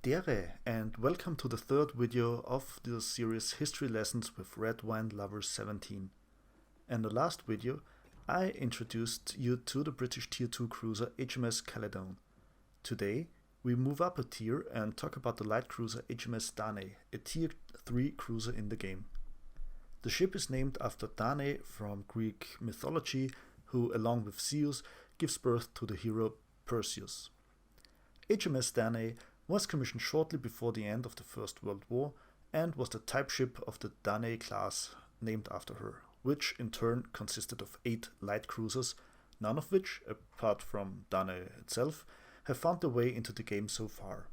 Dere, and welcome to the third video of the series History Lessons with RedWineLover17. In the last video, I introduced you to the British Tier 2 cruiser HMS Caledon. Today, we move up a tier and talk about the light cruiser HMS Danae, a Tier 3 cruiser in the game. The ship is named after Danae from Greek mythology, who, along with Zeus, gives birth to the hero Perseus. HMS Danae was commissioned shortly before the end of the First World War and was the type ship of the Danae class named after her, which in turn consisted of 8 light cruisers, none of which, apart from Danae itself, have found their way into the game so far.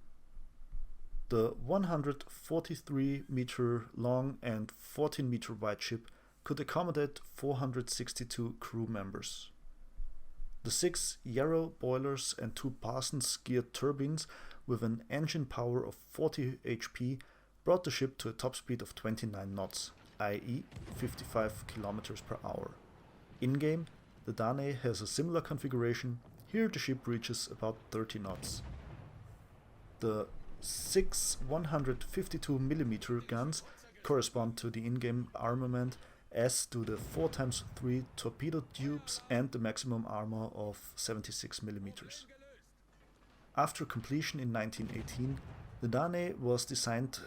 The 143 meter long and 14 meter wide ship could accommodate 462 crew members. The 6 Yarrow boilers and 2 Parsons geared turbines with an engine power of 40 HP brought the ship to a top speed of 29 knots, i.e. 55 km per hour. In-game, the Danae has a similar configuration. Here the ship reaches about 30 knots. The 6 152mm guns correspond to the in-game armament, as do the 4x3 torpedo tubes and the maximum armor of 76mm. After completion in 1918, the Danae was assigned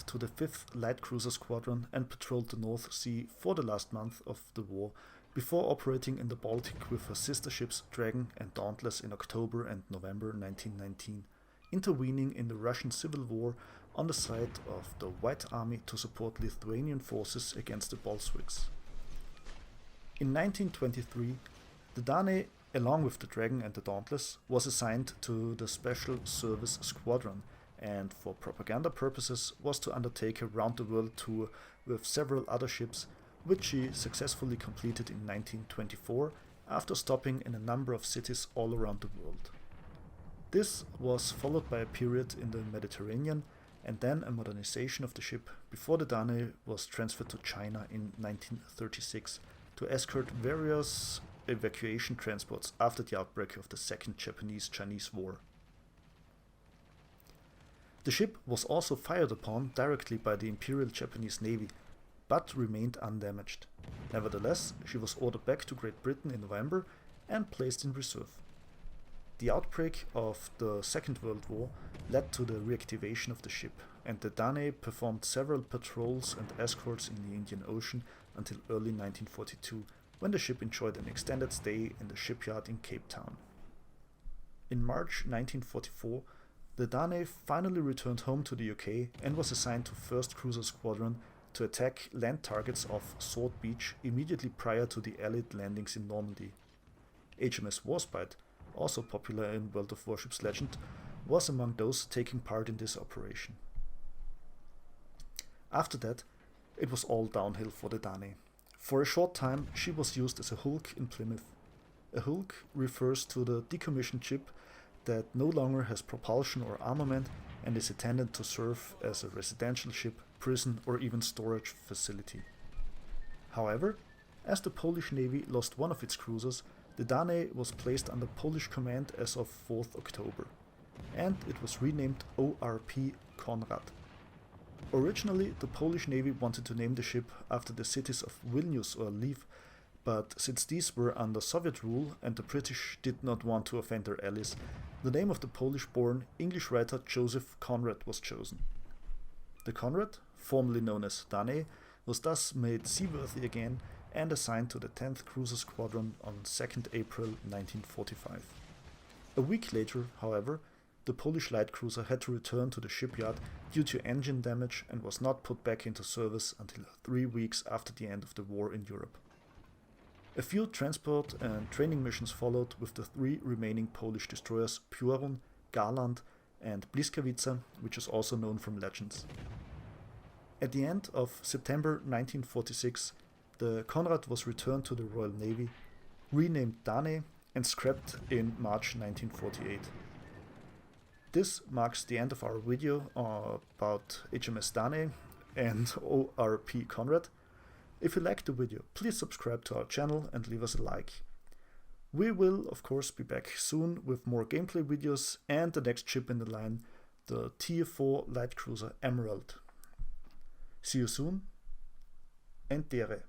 to the 5th Light Cruiser Squadron and patrolled the North Sea for the last month of the war, before operating in the Baltic with her sister ships Dragon and Dauntless in October and November 1919, intervening in the Russian Civil War on the side of the White Army to support Lithuanian forces against the Bolsheviks. In 1923, the Danae, along with the Dragon and the Dauntless, was assigned to the Special Service Squadron and for propaganda purposes was to undertake a round-the-world tour with several other ships, which she successfully completed in 1924 after stopping in a number of cities all around the world. This was followed by a period in the Mediterranean and then a modernization of the ship before the Danae was transferred to China in 1936 to escort various evacuation transports after the outbreak of the Second Japanese-Chinese War. The ship was also fired upon directly by the Imperial Japanese Navy, but remained undamaged. Nevertheless, she was ordered back to Great Britain in November and placed in reserve. The outbreak of the Second World War led to the reactivation of the ship, and the Danae performed several patrols and escorts in the Indian Ocean until early 1942, when the ship enjoyed an extended stay in the shipyard in Cape Town. In March 1944, the Danae finally returned home to the UK and was assigned to 1st Cruiser Squadron to attack land targets off Sword Beach immediately prior to the Allied landings in Normandy. HMS Warspite, also popular in World of Warships legend, was among those taking part in this operation. After that, it was all downhill for the Danae. For a short time, she was used as a hulk in Plymouth. A hulk refers to the decommissioned ship that no longer has propulsion or armament and is intended to serve as a residential ship, prison, or even storage facility. However, as the Polish Navy lost one of its cruisers, the Danae was placed under Polish command as of 4th October, and it was renamed ORP Konrad. Originally, the Polish Navy wanted to name the ship after the cities of Vilnius or Lviv, but since these were under Soviet rule and the British did not want to offend their allies, the name of the Polish-born English writer Joseph Conrad was chosen. The Conrad, formerly known as Danae, was thus made seaworthy again and assigned to the 10th Cruiser Squadron on 2nd April 1945. A week later, however, the Polish light cruiser had to return to the shipyard due to engine damage and was not put back into service until 3 weeks after the end of the war in Europe. A few transport and training missions followed with the 3 remaining Polish destroyers Piorun, Garland and Bliskawica, which is also known from legends. At the end of September 1946, the Konrad was returned to the Royal Navy, renamed Danae, and scrapped in March 1948. This marks the end of our video about HMS Danae and ORP Conrad. If you liked the video, please subscribe to our channel and leave us a like. We will of course be back soon with more gameplay videos and the next ship in the line, the Tier 4 light cruiser Emerald. See you soon, and Dere.